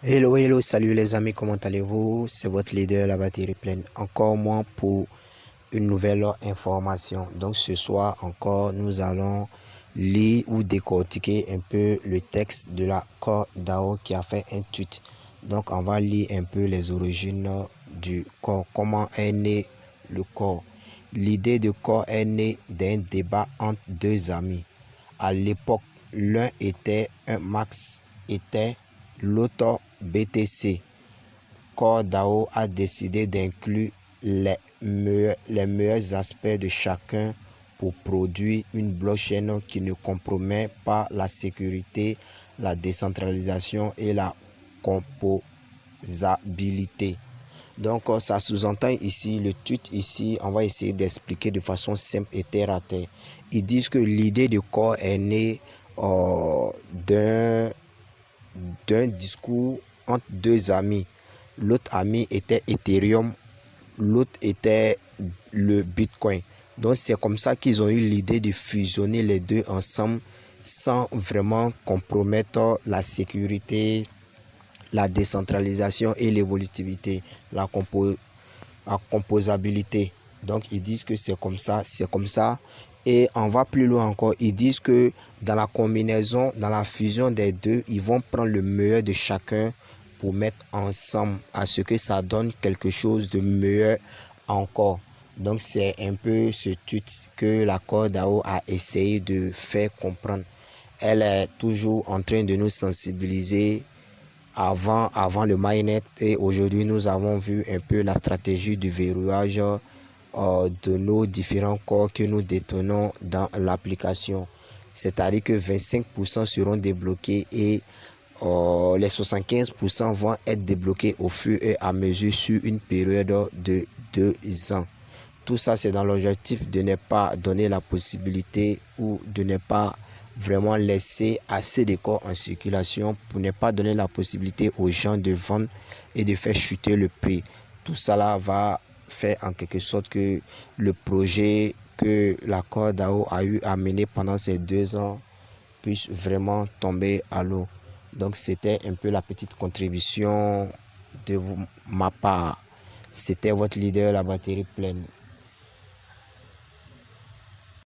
Hello, hello, salut les amis, comment allez-vous? C'est votre leader, la batterie pleine. Encore moins pour une nouvelle information. Donc ce soir encore, nous allons lire ou décortiquer un peu le texte de l'accord DAO qui a fait un tweet. Donc on va lire un peu les origines du corps, comment est né le corps. L'idée de corps est née d'un débat entre deux amis. À l'époque, l'un était un max était l'autre BTC. Core DAO a décidé d'inclure les meilleurs aspects de chacun pour produire une blockchain qui ne compromet pas la sécurité, la décentralisation et la composabilité. Donc ça sous-entend ici, le tweet ici, on va essayer d'expliquer de façon simple et terre à terre. Ils disent que l'idée de corps est née d'un discours entre deux amis. L'autre ami était Ethereum, l'autre était le Bitcoin. Donc c'est comme ça qu'ils ont eu l'idée de fusionner les deux ensemble sans vraiment compromettre la sécurité, la décentralisation et l'évolutivité, la composabilité. Donc ils disent que c'est comme ça, c'est comme ça. Et on va plus loin encore, ils disent que dans la combinaison, dans la fusion des deux, ils vont prendre le meilleur de chacun pour mettre ensemble à ce que ça donne quelque chose de meilleur encore. Donc c'est un peu ce tweet que l'accord DAO a essayé de faire comprendre. Elle est toujours en train de nous sensibiliser avant le mainnet, et aujourd'hui nous avons vu un peu la stratégie du verrouillage de nos différents corps que nous détenons dans l'application. C'est-à-dire que 25% seront débloqués et les 75% vont être débloqués au fur et à mesure sur une période de 2 ans. Tout ça, c'est dans l'objectif de ne pas donner la possibilité ou de ne pas vraiment laisser assez de corps en circulation pour ne pas donner la possibilité aux gens de vendre et de faire chuter le prix. Tout ça va faire en quelque sorte que le projet que l'accord DAO a eu à mener pendant ces 2 ans puisse vraiment tomber à l'eau. Donc c'était un peu la petite contribution de ma part. C'était votre leader, la batterie pleine.